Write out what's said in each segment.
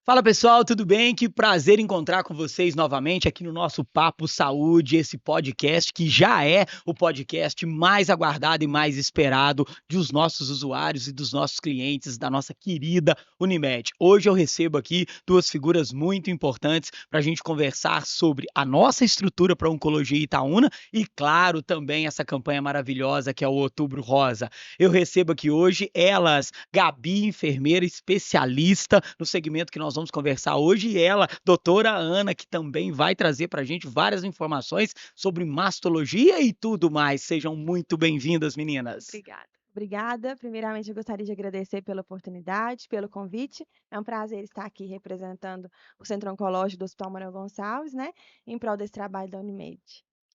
Fala pessoal, tudo bem? Que prazer encontrar com vocês novamente aqui no nosso Papo Saúde, esse podcast que já é o podcast mais aguardado e mais esperado dos nossos usuários e dos nossos clientes da nossa querida Unimed. Hoje eu recebo aqui duas figuras muito importantes para a gente conversar sobre a nossa estrutura para oncologia Itaúna e, claro, também essa campanha maravilhosa que é o Outubro Rosa. Eu recebo aqui hoje elas, Gabi, enfermeira especialista no segmento que nós vamos conversar hoje, e ela, doutora Ana, que também vai trazer para a gente várias informações sobre mastologia e tudo mais. Sejam muito bem-vindas, meninas. Obrigada. Obrigada. Primeiramente, eu gostaria de agradecer pela oportunidade, pelo convite. É um prazer estar aqui representando o Centro Oncológico do Hospital Manuel Gonçalves, né, em prol desse trabalho da Unimed.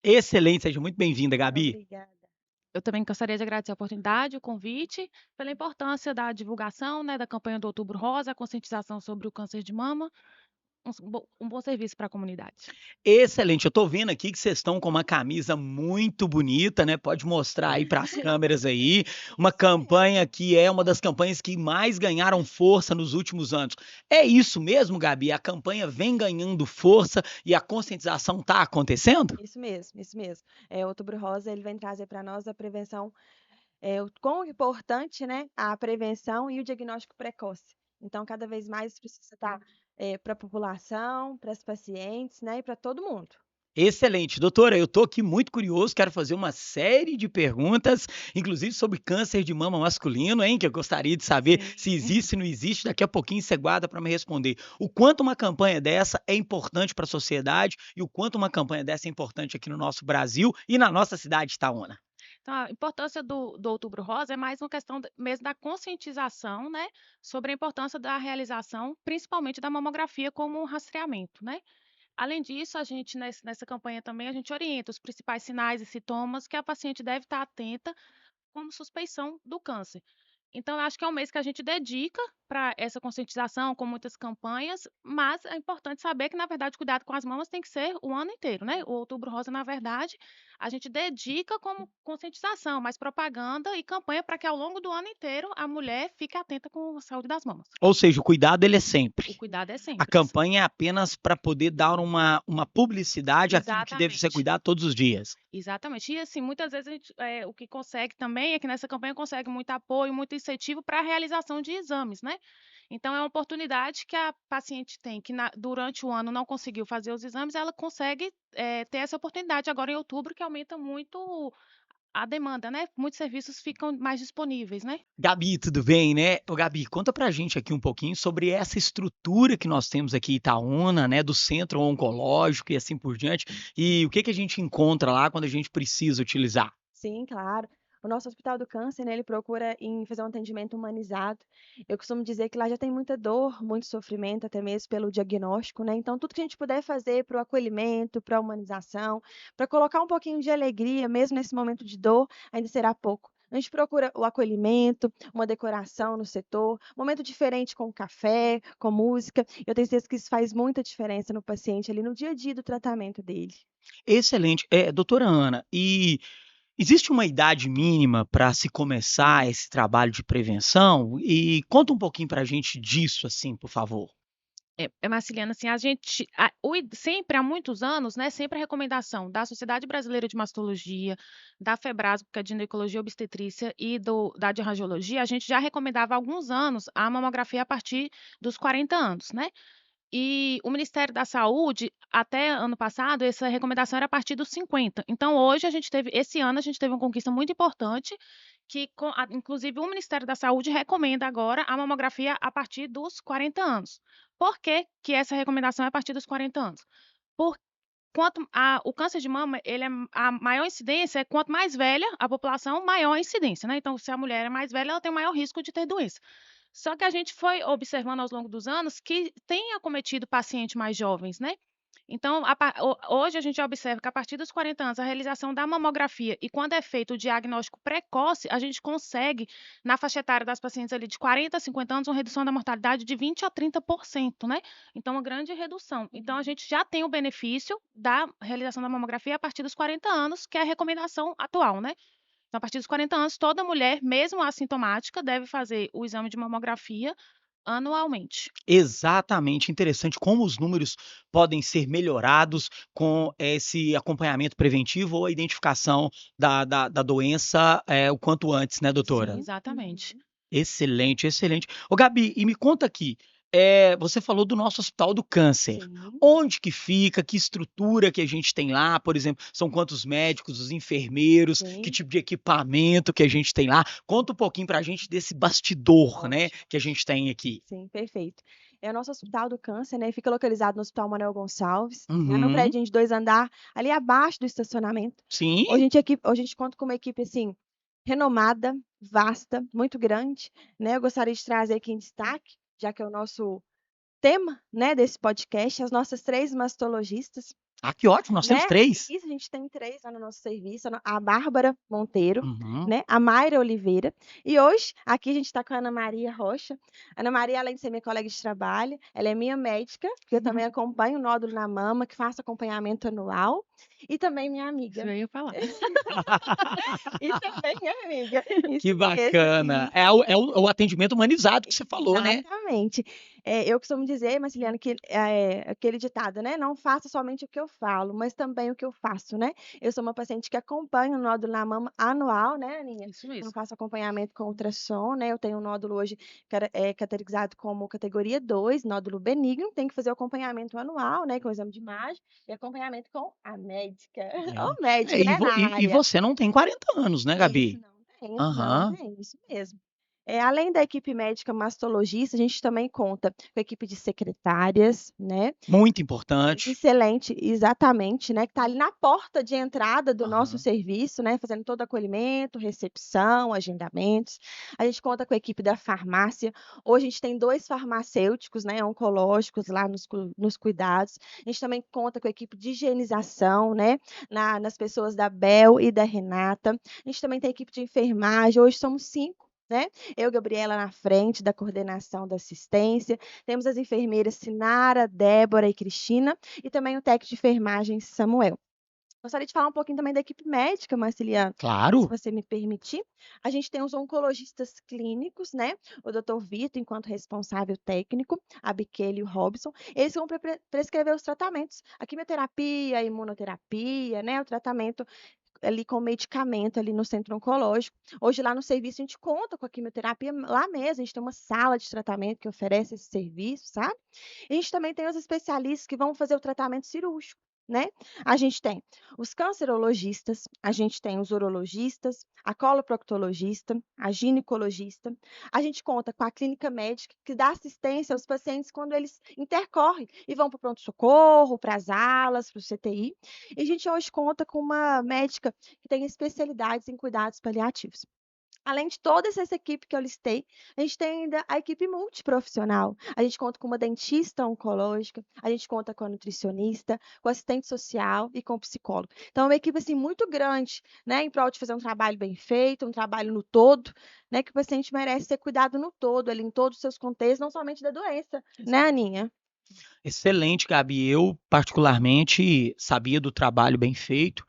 Excelente, seja muito bem-vinda, Gabi. Obrigada. Eu também gostaria de agradecer a oportunidade, o convite, pela importância da divulgação, né, da campanha do Outubro Rosa, a conscientização sobre o câncer de mama, um bom serviço para a comunidade. Excelente, eu tô vendo aqui que vocês estão com uma camisa muito bonita, né? Pode mostrar aí para as câmeras aí, uma Isso mesmo. campanha que é uma das campanhas que mais ganharam força nos últimos anos. É isso mesmo, Gabi? A campanha vem ganhando força e a conscientização está acontecendo? Isso mesmo, isso mesmo. O Outubro Rosa, ele vem trazer para nós a prevenção, o quão importante, né, a prevenção e o diagnóstico precoce. Então, cada vez mais isso precisa estar, para a população, para as pacientes, né, e para todo mundo. Excelente. Doutora, eu estou aqui muito curioso, quero fazer uma série de perguntas, inclusive sobre câncer de mama masculino, hein, que eu gostaria de saber Sim. se existe, se não existe, daqui a pouquinho você guarda para me responder. O quanto uma campanha dessa é importante para a sociedade e o quanto uma campanha dessa é importante aqui no nosso Brasil e na nossa cidade de Itaúna. Então, a importância do Outubro Rosa é mais uma questão mesmo da conscientização, né, sobre a importância da realização, principalmente da mamografia como um rastreamento, né? Além disso, a gente nessa campanha também a gente orienta os principais sinais e sintomas que a paciente deve estar atenta como suspeição do câncer. Então, eu acho que é um mês que a gente dedica para essa conscientização, com muitas campanhas, mas é importante saber que, na verdade, o cuidado com as mamas tem que ser o ano inteiro, né? O Outubro Rosa, na verdade, a gente dedica como conscientização, mas propaganda e campanha para que ao longo do ano inteiro a mulher fique atenta com a saúde das mamas. Ou seja, o cuidado ele é O sempre. cuidado é A sempre. campanha é apenas para poder dar uma publicidade àquilo que deve ser Exatamente. cuidado todos os dias. Exatamente. E assim, muitas vezes a gente, o que consegue também é que nessa campanha consegue muito apoio, muito incentivo para a realização de exames, né? Então é uma oportunidade que a paciente tem, que durante o ano não conseguiu fazer os exames, ela consegue ter essa oportunidade agora em outubro, que aumenta muito a demanda, né? Muitos serviços ficam mais disponíveis, né? Gabi, tudo bem, né? Ô, Gabi, conta pra gente aqui um pouquinho sobre essa estrutura que nós temos aqui em Itaúna, né, do centro oncológico e assim por diante, e o que que a gente encontra lá quando a gente precisa utilizar. Sim, claro. O nosso Hospital do Câncer, né, ele procura em fazer um atendimento humanizado. Eu costumo dizer que lá já tem muita dor, muito sofrimento, até mesmo pelo diagnóstico, né? Então, tudo que a gente puder fazer para o acolhimento, para a humanização, para colocar um pouquinho de alegria, mesmo nesse momento de dor, ainda será pouco. A gente procura o acolhimento, uma decoração no setor, um momento diferente com café, com música. Eu tenho certeza que isso faz muita diferença no paciente ali no dia a dia do tratamento dele. Excelente. Doutora Ana, e existe uma idade mínima para se começar esse trabalho de prevenção? E conta um pouquinho pra gente disso, assim, por favor. Marciliana, assim, a gente sempre há muitos anos, né, sempre a recomendação da Sociedade Brasileira de Mastologia, da FEBRASGO, que é de Ginecologia e Obstetrícia, e de Radiologia, a gente já recomendava há alguns anos a mamografia a partir dos 40 anos, né? E o Ministério da Saúde, até ano passado, essa recomendação era a partir dos 50. Então, esse ano, a gente teve uma conquista muito importante, que, inclusive, o Ministério da Saúde recomenda agora a mamografia a partir dos 40 anos. Por que, que essa recomendação é a partir dos 40 anos? Por o câncer de mama, a maior incidência é quanto mais velha a população, maior a incidência, né? Então, se a mulher é mais velha, ela tem um maior risco de ter doença. Só que a gente foi observando ao longo dos anos que tem acometido pacientes mais jovens, né? Então, hoje a gente já observa que a partir dos 40 anos, a realização da mamografia e quando é feito o diagnóstico precoce, a gente consegue, na faixa etária das pacientes ali de 40 a 50 anos, uma redução da mortalidade de 20 a 30%, né? Então, uma grande redução. Então, a gente já tem o benefício da realização da mamografia a partir dos 40 anos, que é a recomendação atual, né? Então, a partir dos 40 anos, toda mulher, mesmo assintomática, deve fazer o exame de mamografia anualmente. Exatamente, interessante como os números podem ser melhorados com esse acompanhamento preventivo ou a identificação da doença, o quanto antes, né, doutora? Sim. Exatamente. Uhum. Excelente, excelente. Ô Gabi, e me conta aqui, você falou do nosso Hospital do Câncer. Sim. Onde que fica? Que estrutura que a gente tem lá? Por exemplo, são quantos médicos, os enfermeiros? Que Sim. tipo de equipamento que a gente tem lá? Conta um pouquinho pra gente desse bastidor, né, Ótimo. que a gente tem aqui. Sim, perfeito. É o nosso Hospital do Câncer, né? Fica localizado no Hospital Manuel Gonçalves, né? No Uhum. prédio de 2 andares, ali abaixo do estacionamento. Sim, Hoje a gente conta com uma equipe assim renomada, vasta, muito grande, né? Eu gostaria de trazer aqui em destaque, já que é o nosso tema, né, desse podcast, as nossas 3 mastologistas, ah, que ótimo, nós temos né. 3. Isso, a gente tem 3 lá no nosso serviço, a Bárbara Monteiro, Uhum. né, a Mayra Oliveira, e hoje aqui a gente está com a Ana Maria Rocha. Ana Maria, além de ser minha colega de trabalho, ela é minha médica, que eu também acompanho o nódulo na mama, que faço acompanhamento anual, e também minha Isso amiga. eu ia falar. E também minha amiga, Que isso mesmo. bacana. É o atendimento humanizado que você falou, né? Exatamente. Eu costumo dizer, Marciliano, que aquele ditado, né, "Não faça somente o que eu falo, mas também o que eu faço", né. Eu sou uma paciente que acompanha o nódulo na mama anual, né, Aninha. Isso Eu mesmo. faço acompanhamento com ultrassom, né, eu tenho um nódulo hoje categorizado como categoria 2, nódulo benigno, tem que fazer o acompanhamento anual, né, com o exame de imagem e acompanhamento com a médica. É. Ô médico, E né, vo na e área. você não tem 40 anos, né, Isso, Gabi? não Aham. tem, isso mesmo. Além da equipe médica mastologista, a gente também conta com a equipe de secretárias, né, Muito importante. excelente, exatamente, né, que está ali na porta de entrada do nosso Aham. serviço, né, fazendo todo o acolhimento, recepção, agendamentos. A gente conta com a equipe da farmácia. Hoje a gente tem 2 farmacêuticos, né, oncológicos lá nos cuidados. A gente também conta com a equipe de higienização, né, nas pessoas da Bel e da Renata. A gente também tem a equipe de enfermagem, hoje somos 5, né, eu, Gabriela, na frente da coordenação da assistência. Temos as enfermeiras Sinara, Débora e Cristina, e também o técnico de enfermagem Samuel. Gostaria de falar um pouquinho também da equipe médica, Marciliano, se Claro. você me permitir. A gente tem os oncologistas clínicos, né? O doutor Vitor, enquanto responsável técnico, a Biquele e o Robson. Eles vão prescrever os tratamentos, a quimioterapia, a imunoterapia, né? O tratamento ali com medicamento ali no centro oncológico. Hoje lá no serviço a gente conta com a quimioterapia lá mesmo, a gente tem uma sala de tratamento que oferece esse serviço, sabe? E a gente também tem os especialistas que vão fazer o tratamento cirúrgico, né? A gente tem os cancerologistas, a gente tem os urologistas, a coloproctologista, a ginecologista. A gente conta com a clínica médica que dá assistência aos pacientes quando eles intercorrem e vão para o pronto-socorro, para as alas, para o CTI. E a gente hoje conta com uma médica que tem especialidades em cuidados paliativos. Além de toda essa equipe que eu listei, a gente tem ainda a equipe multiprofissional. A gente conta com uma dentista oncológica, a gente conta com a nutricionista, com assistente social e com o psicólogo. Então, é uma equipe assim muito grande, né, em prol de fazer um trabalho bem feito, um trabalho no todo, né, que o paciente merece ser cuidado no todo, ali em todos os seus contextos, não somente da doença, né, Aninha? Excelente, Gabi. Eu, particularmente, sabia do trabalho bem feito.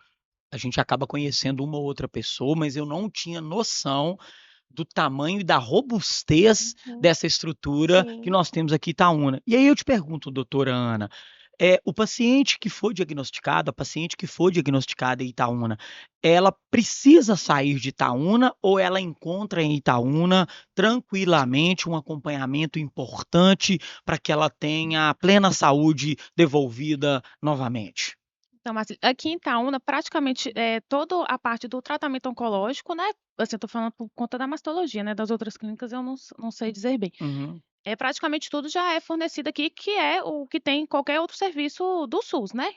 A gente acaba conhecendo uma ou outra pessoa, mas eu não tinha noção do tamanho e da robustez Uhum. dessa estrutura que Sim. nós temos aqui em Itaúna. E aí eu te pergunto, doutora Ana, o paciente que for diagnosticado, a paciente que for diagnosticada em Itaúna, ela precisa sair de Itaúna ou ela encontra em Itaúna tranquilamente um acompanhamento importante para que ela tenha a plena saúde devolvida novamente? Então, mas aqui em Itaúna, praticamente, toda a parte do tratamento oncológico, né, assim, eu tô falando por conta da mastologia, né, das outras clínicas eu não sei dizer bem. Uhum, Praticamente tudo já é fornecido aqui, que é o que tem em qualquer outro serviço do SUS, né.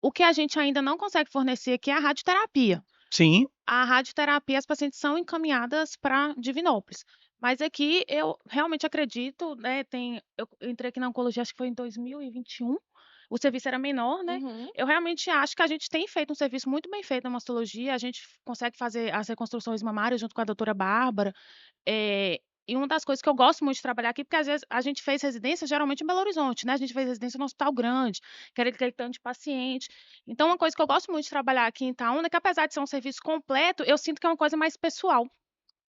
O que a gente ainda não consegue fornecer aqui é a radioterapia. sim, A radioterapia, as pacientes são encaminhadas para Divinópolis. Mas aqui eu realmente acredito, né, eu entrei aqui na oncologia, acho que foi em 2021, o serviço era menor, né. Uhum. Eu realmente acho que a gente tem feito um serviço muito bem feito na mastologia, a gente consegue fazer as reconstruções mamárias junto com a doutora Bárbara. E uma das coisas que eu gosto muito de trabalhar aqui, porque às vezes a gente fez residência geralmente em Belo Horizonte, né, a gente fez residência no hospital grande, que era aquele tanto de paciente. Então uma coisa que eu gosto muito de trabalhar aqui em Itaúna é que apesar de ser um serviço completo, eu sinto que é uma coisa mais pessoal.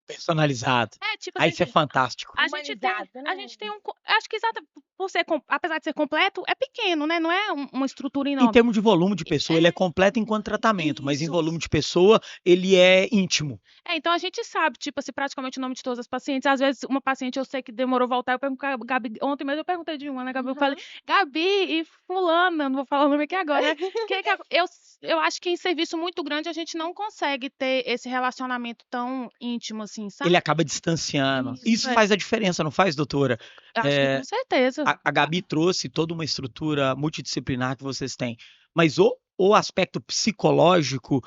Personalizado. Tipo Ah, assim, isso é fantástico. Humanizado, a né? gente tem acho que por ser, apesar de ser completo, é pequeno, né? Não é uma estrutura Em enorme. termos de volume de pessoa, ele é completo enquanto tratamento, mas em Isso. volume de pessoa, ele é íntimo. Então a gente sabe, tipo assim, praticamente o nome de todas as pacientes. Às vezes, uma paciente eu sei que demorou a voltar, eu pergunto, Gabi, ontem mesmo eu perguntei de uma, né, Gabi? Eu falei, Gabi e fulana, não vou falar o nome aqui agora, né? Eu acho que em serviço muito grande a gente não consegue ter esse relacionamento tão íntimo assim, Ele sabe? acaba distanciando. Isso Isso, faz a diferença, não faz, doutora? eu acho que com certeza. A Gabi trouxe toda uma estrutura multidisciplinar que vocês têm, mas o aspecto psicológico,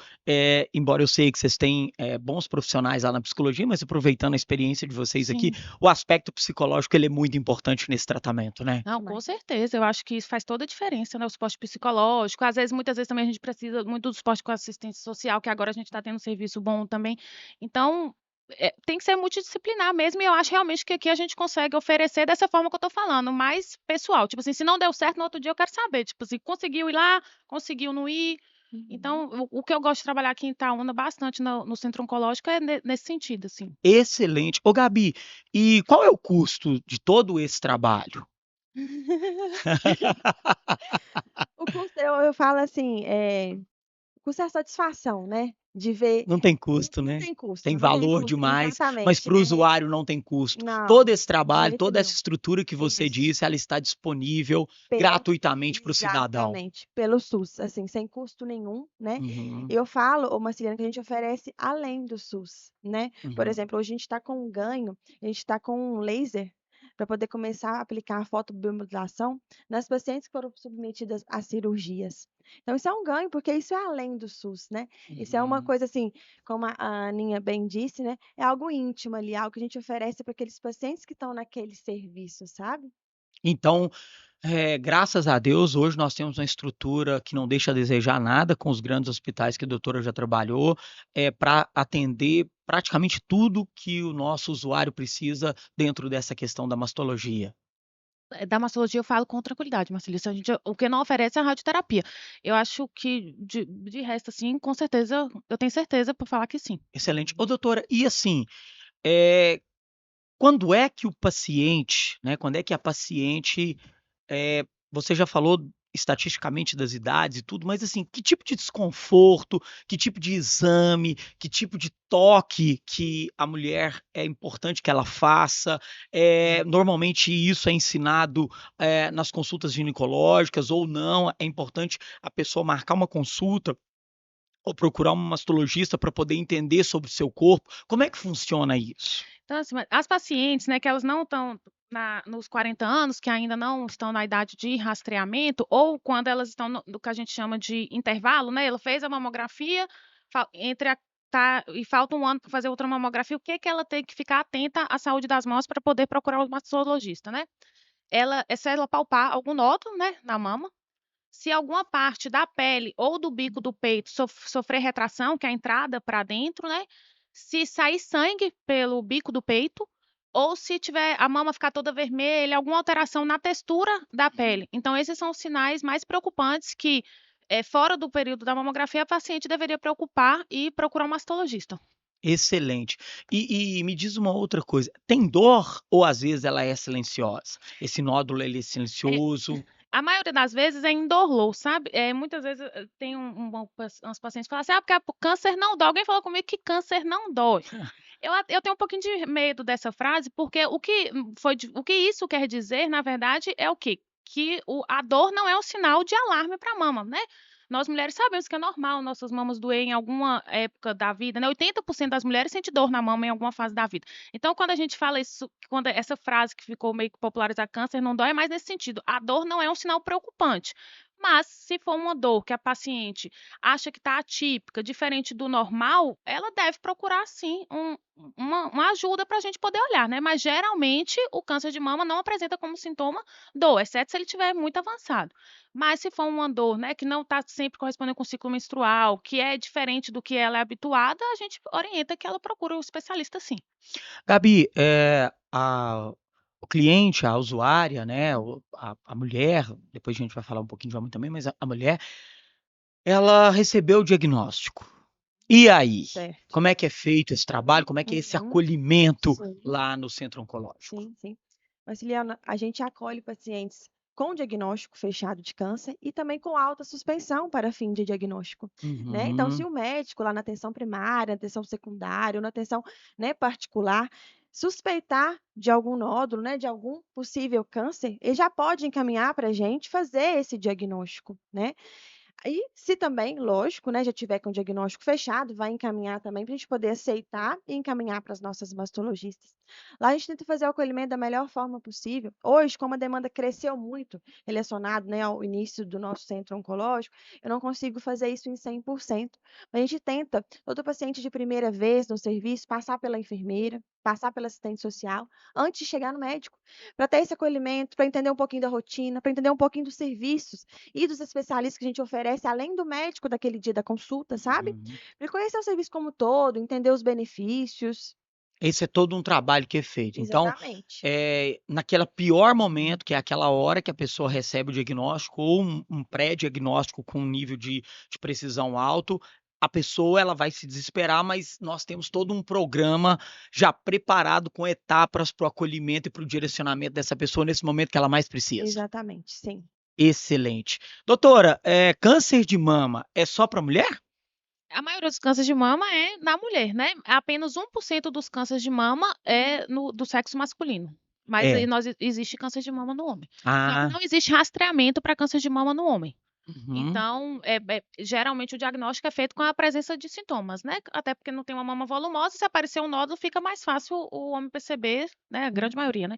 embora eu sei que vocês têm bons profissionais lá na psicologia, mas aproveitando a experiência de vocês aqui, Sim. o aspecto psicológico ele é muito importante nesse tratamento, né? Não, com certeza. Eu acho que isso faz toda a diferença, né? O suporte psicológico. Às vezes, muitas vezes também a gente precisa muito do suporte com assistência social, que agora a gente está tendo um serviço bom também. Então, tem que ser multidisciplinar mesmo, e eu acho realmente que aqui a gente consegue oferecer dessa forma que eu estou falando, mais pessoal. Tipo assim, se não deu certo no outro dia, eu quero saber. Tipo assim, conseguiu ir lá, conseguiu não ir. Então, o que eu gosto de trabalhar aqui em Itaúna bastante no centro oncológico é nesse sentido, assim. Excelente. Ô, Gabi, e qual é o custo de todo esse trabalho? O custo, eu falo assim, o custo é a satisfação, né? De ver. Não tem Não, custo, não né? tem custo, Tem não tem valor custo, demais, mas exatamente. para o usuário não tem custo. Não, Todo esse de trabalho, jeito toda essa nenhum. estrutura que você Isso. disse, ela está disponível Pelo, gratuitamente para o cidadão. exatamente, pelo SUS, assim, sem custo nenhum, né? Uhum, Eu falo, ô Marciliana, que a gente oferece além do SUS, né? Por uhum. exemplo, hoje a gente está com um ganho, a gente está com um laser para poder começar a aplicar a fotobiomodulação nas pacientes que foram submetidas a cirurgias. Então, isso é um ganho, porque isso é além do SUS, né? Isso é uma Uhum. coisa assim, como a Aninha bem disse, né? É algo íntimo ali, algo que a gente oferece para aqueles pacientes que estão naquele serviço, sabe? Então, graças a Deus, hoje nós temos uma estrutura que não deixa a desejar nada com os grandes hospitais que a doutora já trabalhou, para atender praticamente tudo que o nosso usuário precisa dentro dessa questão da mastologia. Da mastologia eu falo com tranquilidade, Marcelo. Isso o que não oferece é a radioterapia. Eu acho que de resto, assim, com certeza, eu tenho certeza por falar que sim. Excelente. Ô, doutora, e assim, eh, quando é que o paciente, né, quando é que a paciente, você já falou estatisticamente das idades e tudo, mas assim, que tipo de desconforto, que tipo de exame, que tipo de toque que a mulher é importante que ela faça? Normalmente isso é ensinado, nas consultas ginecológicas ou não? É importante a pessoa marcar uma consulta ou procurar um mastologista para poder entender sobre o seu corpo? Como é que funciona isso? Então, assim, as pacientes, né, que elas não estão nos 40 anos, que ainda não estão na idade de rastreamento, ou quando elas estão no que a gente chama de intervalo, né? Ela fez a mamografia, entre e falta um ano para fazer outra mamografia, o que que ela tem que ficar atenta à saúde das mãos para poder procurar o mastologista, né? Se ela palpar algum nódulo, né, na mama, se alguma parte da pele ou do bico do peito sofrer retração, que é a entrada para dentro, né? Se sair sangue pelo bico do peito, ou se tiver a mama ficar toda vermelha, alguma alteração na textura da pele. Então, esses são os sinais mais preocupantes que, fora do período da mamografia, a paciente deveria preocupar e procurar um mastologista. Excelente. E me diz uma outra coisa, tem dor ou às vezes ela é silenciosa? Esse nódulo ele é É, silencioso? A maioria das vezes é indolor, sabe? Muitas vezes tem uns pacientes que falam assim, porque câncer não dói. Alguém falou comigo que câncer não dói. Eu tenho um pouquinho de medo dessa frase, porque o que isso quer dizer, na verdade, é o quê? Que a dor não é um sinal de alarme para a mama, né? Nós mulheres sabemos que é normal nossas mamas doer em alguma época da vida, né? 80% das mulheres sente dor na mama em alguma fase da vida. Então, quando a gente fala isso, quando essa frase que ficou meio que popularizada, câncer não dói, é mais nesse sentido. A dor não é um sinal preocupante. Mas, se for uma dor que a paciente acha que está atípica, diferente do normal, ela deve procurar, sim, uma ajuda para a gente poder olhar, né? Mas, geralmente, o câncer de mama não apresenta como sintoma dor, exceto se ele estiver muito avançado. Mas, se for uma dor, né, que não está sempre correspondendo com o ciclo menstrual, que é diferente do que ela é habituada, a gente orienta que ela procure um especialista, sim. Gabi, o cliente, a usuária, né, a mulher, depois a gente vai falar um pouquinho de homem também, mas a mulher, ela recebeu o diagnóstico. E aí? Certo. Como é que é feito esse trabalho? Como é que é esse Uhum. acolhimento Sim. lá no centro oncológico? Sim, sim. Marciliana, a gente acolhe pacientes com diagnóstico fechado de câncer e também com alta suspensão para fim de diagnóstico, né? Então, se Uhum. o médico lá na atenção primária, na atenção secundária, ou na atenção, né, particular, suspeitar de algum nódulo, né, de algum possível câncer, ele já pode encaminhar para a gente fazer esse diagnóstico, né? E se também, lógico, né, já tiver com o diagnóstico fechado, vai encaminhar também para a gente poder aceitar e encaminhar para as nossas mastologistas. Lá a gente tenta fazer o acolhimento da melhor forma possível. Hoje, como a demanda cresceu muito relacionado, né, ao início do nosso centro oncológico, eu não consigo fazer isso em 100%. Mas a gente tenta, todo paciente de primeira vez no serviço, passar pela enfermeira, passar pela assistente social, antes de chegar no médico, para ter esse acolhimento, para entender um pouquinho da rotina, para entender um pouquinho dos serviços e dos especialistas que a gente oferece, além do médico daquele dia da consulta, sabe? Uhum. Para conhecer o serviço como um todo, entender os benefícios. Esse é todo um trabalho que é feito. Então, Exatamente. naquela pior momento, que é aquela hora que a pessoa recebe o diagnóstico ou um pré-diagnóstico com um nível de precisão alto, a pessoa ela vai se desesperar, mas nós temos todo um programa já preparado com etapas para o acolhimento e para o direcionamento dessa pessoa nesse momento que ela mais precisa. Exatamente, sim. Excelente. Doutora, câncer de mama é só para mulher? A maioria dos cânceres de mama é na mulher, né? Apenas 1% dos cânceres de mama é do sexo masculino. Mas É. aí existe câncer de mama no homem. Só que Ah, não existe rastreamento para câncer de mama no homem. uhum. Então, geralmente o diagnóstico é feito com a presença de sintomas, né? Até porque não tem uma mama volumosa, se aparecer um nódulo, fica mais fácil o homem perceber, né? A grande maioria, né?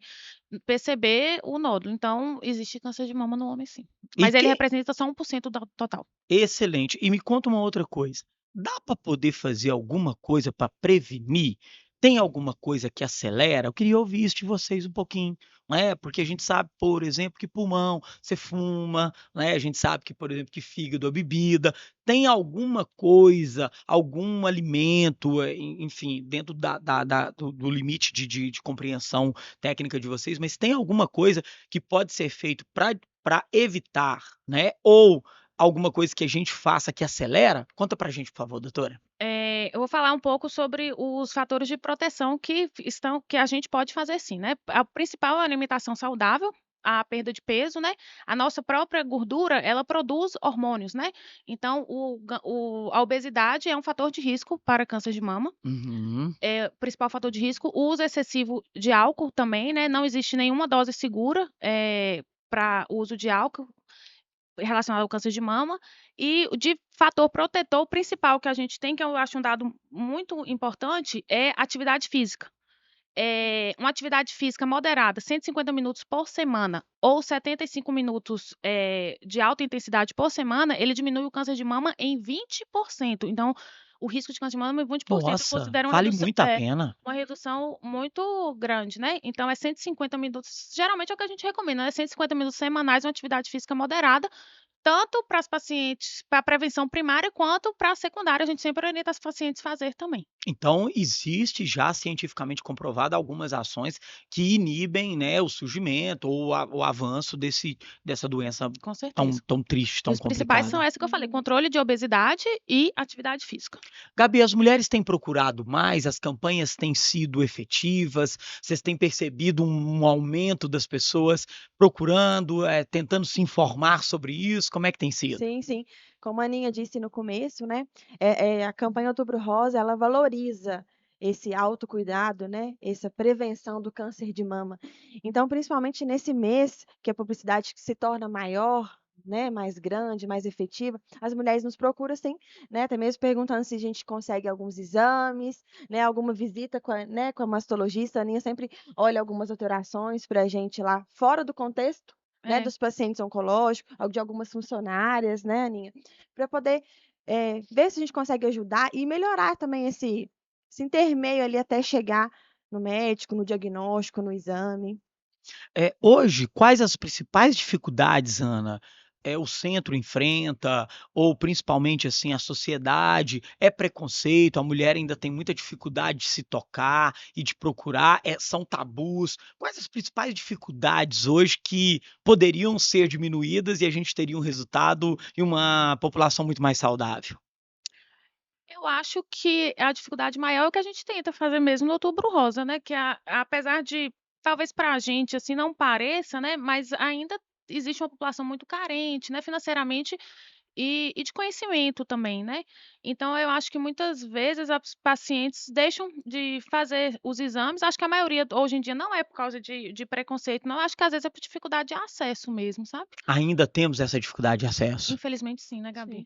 Perceber o nódulo. Então, existe câncer de mama no homem, sim. E Mas ele que representa só 1% do total. Excelente. E me conta uma outra coisa, dá para poder fazer alguma coisa para prevenir? Tem alguma coisa que acelera? Eu queria ouvir isso de vocês um pouquinho, né, porque a gente sabe, por exemplo, que pulmão, você fuma, né, a gente sabe que, por exemplo, que fígado é bebida. Tem alguma coisa, algum alimento, enfim, dentro do limite de compreensão técnica de vocês, mas tem alguma coisa que pode ser feito para evitar, né, ou alguma coisa que a gente faça que acelera? Conta pra gente, por favor, doutora. Eu vou falar um pouco sobre os fatores de proteção que a gente pode fazer sim, né. A principal é a alimentação saudável, a perda de peso, né. A nossa própria gordura, ela produz hormônios, né. Então a obesidade é um fator de risco para câncer de mama. Uhum. Principal fator de risco, o uso excessivo de álcool também, né. Não existe nenhuma dose segura, pra uso de álcool relacionado ao câncer de mama. E de fator protetor, o principal que a gente tem, que eu acho um dado muito importante, é atividade física. Uma atividade física moderada, 150 minutos por semana ou 75 minutos, de alta intensidade por semana, ele diminui o câncer de mama em 20%. Então, o risco de câncer de mama em 20% eu Nossa, considero vale muito a pena. uma redução muito grande, né. Então é 150 minutos, geralmente é o que a gente recomenda, né, 150 minutos semanais, uma atividade física moderada, tanto para as pacientes para prevenção primária, quanto para a secundária, a gente sempre orienta as pacientes fazer também. Então, existe já cientificamente comprovado algumas ações que inibem, né, o surgimento ou o avanço dessa doença Com tão certeza. tão triste, E tão os principais são complicada. essa que eu falei, controle de obesidade e atividade física. Gabi, as mulheres têm procurado mais? As campanhas têm sido efetivas? Vocês têm percebido um aumento das pessoas procurando, tentando se informar sobre isso? Como é que tem sido? Sim, sim. Como a Aninha disse no começo, né, a campanha Outubro Rosa, ela valoriza esse autocuidado, né, essa prevenção do câncer de mama. Então, principalmente nesse mês, que a publicidade se torna maior, né, mais grande, mais efetiva, as mulheres nos procuram sim, né, até mesmo perguntando se a gente consegue alguns exames, né, alguma visita com a mastologista. A Aninha sempre olha algumas alterações para a gente lá fora do contexto, né, É. dos pacientes oncológicos, de algumas funcionárias, né, Aninha, para poder, ver se a gente consegue ajudar e melhorar também esse intermeio ali até chegar no médico, no diagnóstico, no exame. Hoje, quais as principais dificuldades, Ana, o centro enfrenta, ou principalmente, assim, a sociedade? É preconceito? A mulher ainda tem muita dificuldade de se tocar e de procurar? São tabus? Quais as principais dificuldades hoje que poderiam ser diminuídas e a gente teria um resultado e uma população muito mais saudável? Eu acho que a dificuldade maior é o que a gente tenta fazer mesmo no Outubro Rosa, né? Que apesar de, talvez para a gente assim não pareça, né? Mas ainda existe uma população muito carente, né? Financeiramente e de conhecimento também, né? Então, eu acho que muitas vezes as pacientes deixam de fazer os exames. Acho que a maioria hoje em dia não é por causa de preconceito, não. Acho que às vezes é por dificuldade de acesso mesmo, sabe? Ainda temos essa dificuldade de acesso. Infelizmente sim, né, Gabi? Sim.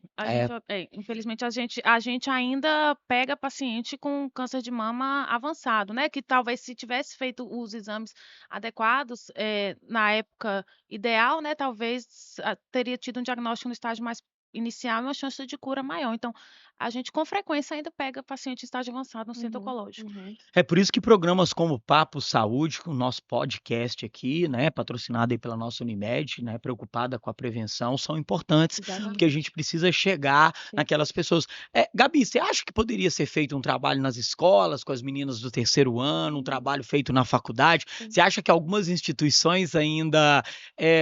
É, Infelizmente a gente ainda pega paciente com câncer de mama avançado, né? Que talvez se tivesse feito os exames adequados, na época ideal, né? Talvez teria tido um diagnóstico no estágio mais inicial e uma chance de cura maior. Então, a gente com frequência ainda pega paciente em estágio avançado no centro Uhum, oncológico. uhum. É por isso que programas como Papo Saúde, o nosso podcast aqui, né, patrocinado aí pela nossa Unimed, né, preocupada com a prevenção, são importantes, porque a Exatamente. gente precisa chegar Sim. naquelas pessoas. Gabi, você acha que poderia ser feito um trabalho nas escolas, com as meninas do terceiro ano, um trabalho feito na faculdade? Sim. Você acha que algumas instituições ainda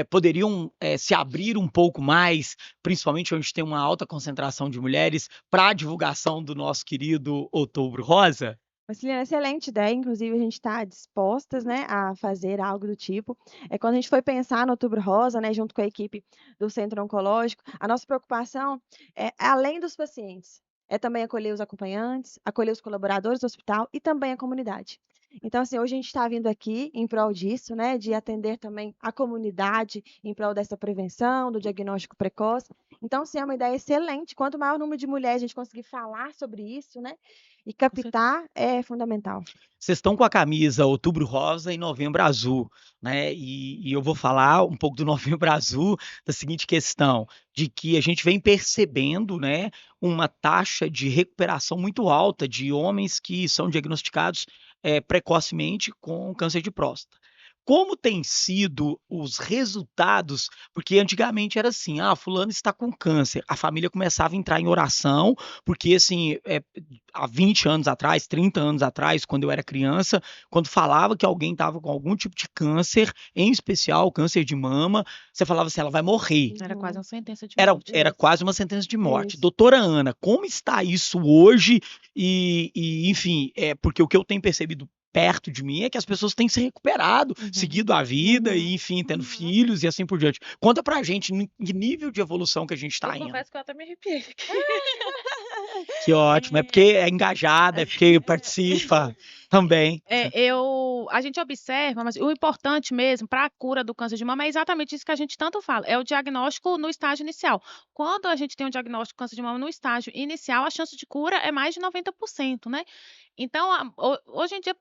poderiam se abrir um pouco mais, principalmente onde tem uma alta concentração de mulheres, para a divulgação do nosso querido Outubro Rosa? Marceliana, excelente ideia, inclusive a gente está dispostas, né, a fazer algo do tipo. Quando a gente foi pensar no Outubro Rosa, né, junto com a equipe do Centro Oncológico, a nossa preocupação é além dos pacientes, é também acolher os acompanhantes, acolher os colaboradores do hospital e também a comunidade. Então, assim, hoje a gente está vindo aqui em prol disso, né, de atender também a comunidade em prol dessa prevenção, do diagnóstico precoce. Então, sim, é uma ideia excelente. Quanto maior o número de mulheres a gente conseguir falar sobre isso, né, e Com certeza. captar é fundamental. Vocês estão com a camisa Outubro Rosa e Novembro Azul, né? E eu vou falar um pouco do Novembro Azul da seguinte questão, de que a gente vem percebendo, né, uma taxa de recuperação muito alta de homens que são diagnosticados precocemente com câncer de próstata. Como tem sido os resultados? Porque antigamente era assim, fulano está com câncer. A família começava a entrar em oração, porque assim, há 20 anos atrás, 30 anos atrás, quando eu era criança, quando falava que alguém estava com algum tipo de câncer, em especial câncer de mama, você falava assim, ela vai morrer. Era quase uma sentença de Era, morte. era Isso. quase uma sentença de morte. Isso. Doutora Ana, como está isso hoje? Enfim, porque o que eu tenho percebido perto de mim é que as pessoas têm se recuperado, seguido a vida e, enfim, tendo filhos e assim por diante. Conta pra gente que nível de evolução que a gente Eu está indo. confesso que eu até me arrepiei aqui. Que ótimo, é porque é engajada, é porque participa também. A gente observa, mas o importante mesmo para a cura do câncer de mama é exatamente isso que a gente tanto fala, é o diagnóstico no estágio inicial. Quando a gente tem um diagnóstico de câncer de mama no estágio inicial, a chance de cura é mais de 90%, né? Então, hoje em dia,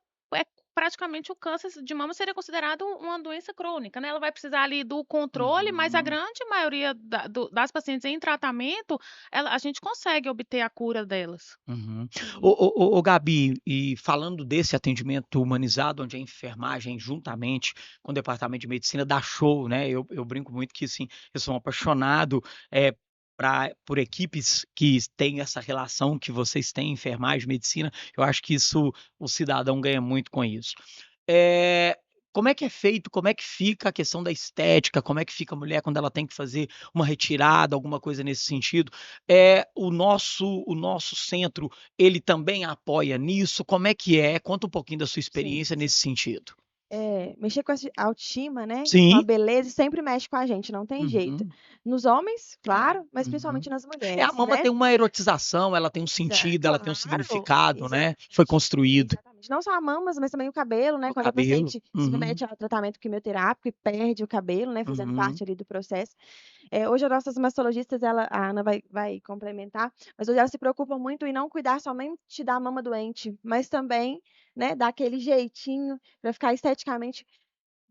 praticamente o câncer de mama seria considerado uma doença crônica, né? Ela vai precisar ali do controle, mas a grande maioria das pacientes em tratamento, a gente consegue obter a cura delas. Uhum. Ô, Gabi, e falando desse atendimento humanizado, onde a enfermagem, juntamente com o departamento de medicina, dá show, né? Eu brinco muito que, assim, eu sou um apaixonado por equipes que têm essa relação que vocês têm, enfermagem, medicina. Eu acho que isso, o cidadão ganha muito com isso. Como é que é feito, como é que fica a questão da estética, como é que fica a mulher quando ela tem que fazer uma retirada, alguma coisa nesse sentido? O nosso centro, ele também apoia nisso? Como é que é? Conta um pouquinho da sua Sim. experiência nesse sentido. Mexer com a autoestima, né, com a Sim. beleza sempre mexe com a gente, não tem jeito. Uhum. Nos homens, claro, mas Uhum. principalmente nas A mulheres, mama né. tem uma erotização, ela tem um sentido, ela tem um Claro, significado, né? Foi construído. exatamente. Não só a mamas, mas também o cabelo, né, O quando a cabelo. paciente se Uhum. submete ao tratamento quimioterápico e perde o cabelo, né, fazendo Uhum. parte ali do processo. Hoje as nossas mastologistas, a Ana vai complementar, mas hoje elas se preocupam muito em não cuidar somente da mama doente, mas também, né, dar aquele jeitinho para ficar esteticamente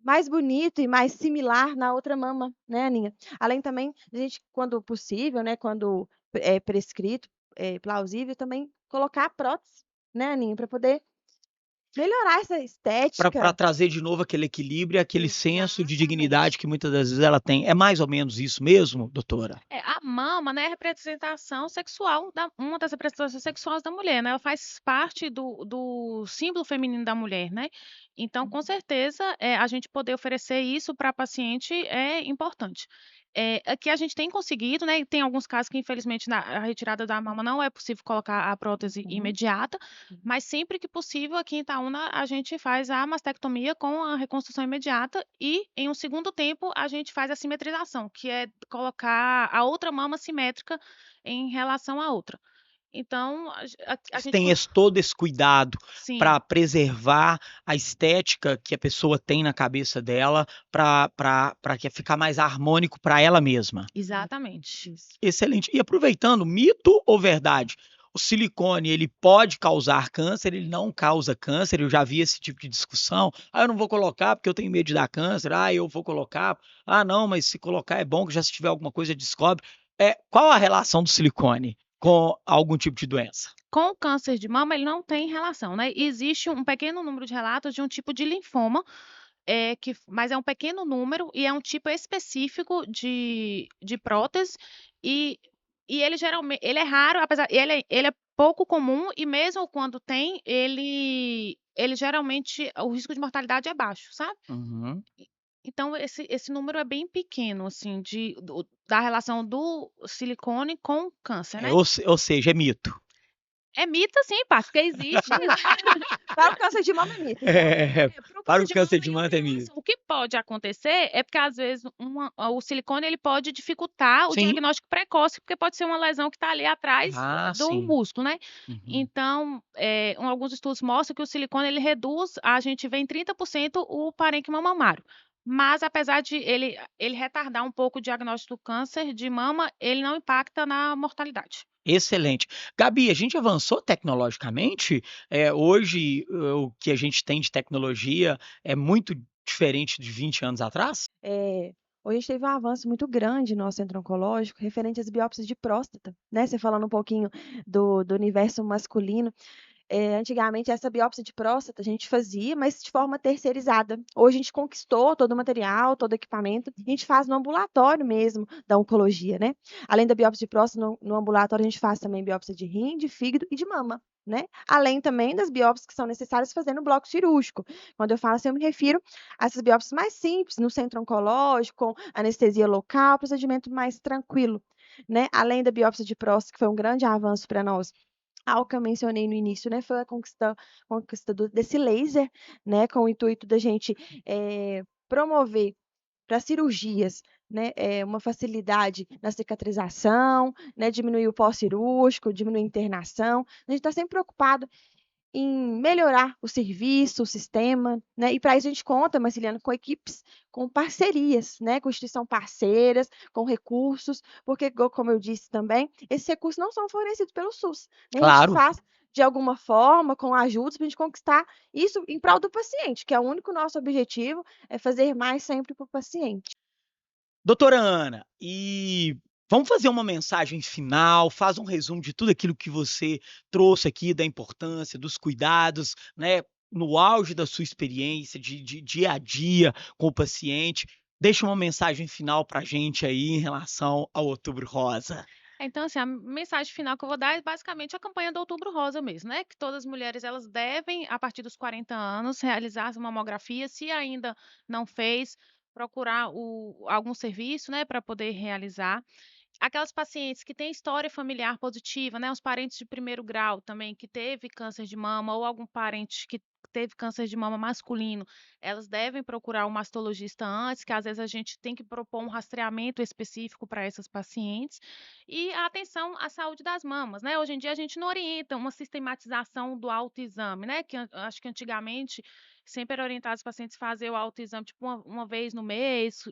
mais bonito e mais similar na outra mama, né, Aninha? Além também de a gente, quando possível, né, quando é prescrito, plausível, também colocar prótese, né, Aninha, para poder melhorar essa Para estética. trazer de novo aquele equilíbrio e aquele senso de Exatamente. dignidade que muitas das vezes ela tem. É mais ou menos isso mesmo, doutora? A mama, né, é a representação sexual uma das representações sexuais da mulher, né? Ela faz parte do símbolo feminino da mulher, né? Então, com certeza, a gente poder oferecer isso para paciente é importante. Aqui a gente tem conseguido, né, e tem alguns casos que infelizmente a retirada da mama não é possível colocar a prótese imediata, mas sempre que possível aqui em Itaúna a gente faz a mastectomia com a reconstrução imediata e em um segundo tempo a gente faz a simetrização, que é colocar a outra mama simétrica em relação à outra. Então, a Vocês gente têm todo esse cuidado sim. para preservar a estética que a pessoa tem na cabeça dela, para que ficar mais harmônico para ela mesma. Exatamente. Isso. Excelente. E aproveitando, mito ou verdade? O silicone, ele pode causar câncer, ele não causa câncer. Eu já vi esse tipo de discussão. Ah, eu não vou colocar porque eu tenho medo de dar câncer. Ah, eu vou colocar. Ah, não, mas se colocar é bom que já se tiver alguma coisa descobre. Qual a relação do silicone com algum tipo de doença? Com o câncer de mama, ele não tem relação, né? Existe um pequeno número de relatos de um tipo de linfoma, mas é um pequeno número e é um tipo específico de prótese, e, e ele geralmente ele é raro, apesar ele é pouco comum, e mesmo quando tem, ele geralmente o risco de mortalidade é baixo, sabe? Uhum. Então esse número é bem pequeno, assim, da relação do silicone com o câncer, né? Ou seja, é mito. É mito sim, pá, porque existe. Para o câncer de mama é mito, então. Para o Para câncer o de câncer mama de em mama é mito. ambulância, o que pode acontecer é porque, às vezes, o silicone ele pode dificultar o Sim. diagnóstico precoce, porque pode ser uma lesão que está ali atrás Ah, do sim. músculo, né? Uhum. Então, alguns estudos mostram que o silicone ele reduz, a gente vê em 30% o parênquima mamário. Mas, apesar de ele retardar um pouco o diagnóstico do câncer de mama, ele não impacta na mortalidade. Excelente. Gabi, a gente avançou tecnologicamente? Hoje, o que a gente tem de tecnologia é muito diferente de 20 anos atrás? Hoje a gente teve um avanço muito grande no nosso centro oncológico referente às biópsias de próstata, né? Você falando um pouquinho do universo masculino. Antigamente, essa biópsia de próstata a gente fazia, mas de forma terceirizada. Hoje a gente conquistou todo o material, todo o equipamento, e a gente faz no ambulatório mesmo da oncologia, né? Além da biópsia de próstata, no ambulatório a gente faz também biópsia de rim, de fígado e de mama, né? Além também das biópsias que são necessárias fazer no bloco cirúrgico. Quando eu falo assim, eu me refiro a essas biópsias mais simples, no centro oncológico, com anestesia local, procedimento mais tranquilo, né? Além da biópsia de próstata, que foi um grande avanço para nós, algo que eu mencionei no início, né, foi a conquista desse laser, né, com o intuito da gente promover para cirurgias, né, uma facilidade na cicatrização, né, diminuir o pós-cirúrgico, diminuir a internação. A gente está sempre preocupado em melhorar o serviço, o sistema, né? E para isso a gente conta, Marciliano, com equipes, com parcerias, né? Com instituições parceiras, com recursos, porque, como eu disse também, esses recursos não são fornecidos pelo SUS, né? A gente Claro. faz de alguma forma, com ajudas, para a gente conquistar isso em prol do paciente, que é o único nosso objetivo, é fazer mais sempre para o paciente. Doutora Ana, e vamos fazer uma mensagem final, faz um resumo de tudo aquilo que você trouxe aqui, da importância, dos cuidados, né, no auge da sua experiência de dia a dia com o paciente. Deixa uma mensagem final pra gente aí em relação ao Outubro Rosa. Então, assim, a mensagem final que eu vou dar é basicamente a campanha do Outubro Rosa mesmo, né? Que todas as mulheres elas devem, a partir dos 40 anos, realizar a mamografia. Se ainda não fez, procurar algum serviço, né, para poder realizar. Aquelas pacientes que têm história familiar positiva, né, os parentes de primeiro grau também que teve câncer de mama ou algum parente que teve câncer de mama masculino, elas devem procurar um mastologista antes, que às vezes a gente tem que propor um rastreamento específico para essas pacientes. E a atenção à saúde das mamas, né? Hoje em dia a gente não orienta uma sistematização do autoexame, né? Que acho que antigamente sempre era orientado os pacientes a fazer o autoexame tipo uma vez no mês.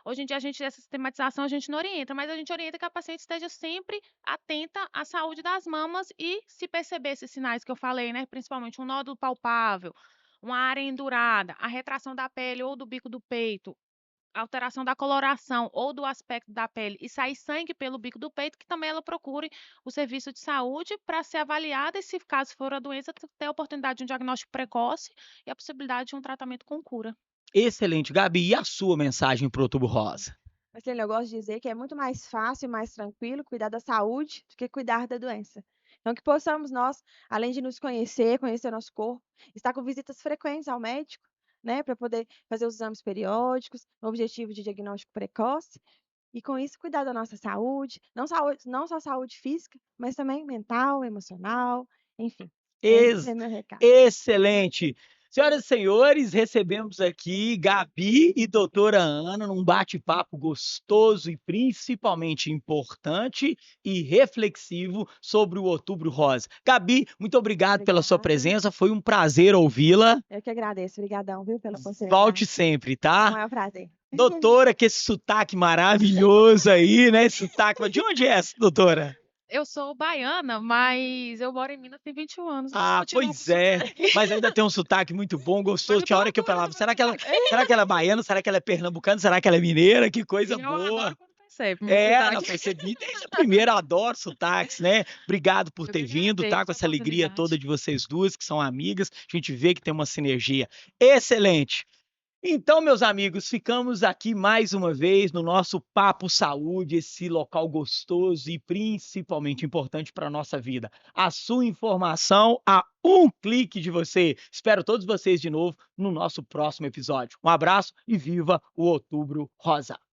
Hoje em dia essa sistematização a gente não orienta, mas a gente orienta que a paciente esteja sempre atenta à saúde das mamas e se perceber esses sinais que eu falei, né? Principalmente um nódulo palpável, uma área endurada, a retração da pele ou do bico do peito, alteração da coloração ou do aspecto da pele e sair sangue pelo bico do peito, que também ela procure o serviço de saúde para ser avaliada e, se caso for a doença, ter a oportunidade de um diagnóstico precoce e a possibilidade de um tratamento com cura. Excelente, Gabi. E a sua mensagem para o Outubro Rosa? Marcelo, eu gosto de dizer que é muito mais fácil e mais tranquilo cuidar da saúde do que cuidar da doença. Então, que possamos nós, além de nos conhecer, conhecer nosso corpo, estar com visitas frequentes ao médico, né, para poder fazer os exames periódicos, no objetivo de diagnóstico precoce, e com isso cuidar da nossa saúde, não só saúde física, mas também mental, emocional, enfim. Esse Ex é meu recado. excelente. Senhoras e senhores, recebemos aqui Gabi e doutora Ana num bate-papo gostoso e principalmente importante e reflexivo sobre o Outubro Rosa. Gabi, muito obrigado pela sua Obrigada. presença, foi um prazer ouvi-la. Eu que agradeço. Obrigadão, viu, pela oportunidade. Volte sempre, tá? Não é um prazer. Doutora, que esse sotaque maravilhoso aí, né? Esse sotaque. De onde é essa, doutora? Eu sou baiana, mas eu moro em Minas tem 21 anos. Ah, Continuo com pois é. sotaque. Mas ainda tem um sotaque muito bom, Mas gostoso. eu Tinha tô hora que eu adorando falava, meu será que sotaque. ela é baiana? Será que ela é pernambucana? Será que ela é mineira? Que coisa Eu boa. adoro quando percebe meu É, não, sotaque. percebi desde a primeira, eu adoro sotaques, né? Obrigado por Eu ter que vindo, tá? agradeço Com a essa alegria toda oportunidade. de vocês duas, que são amigas. A gente vê que tem uma sinergia excelente. Então, meus amigos, ficamos aqui mais uma vez no nosso Papo Saúde, esse local gostoso e principalmente importante para a nossa vida. A sua informação a um clique de você. Espero todos vocês de novo no nosso próximo episódio. Um abraço e viva o Outubro Rosa!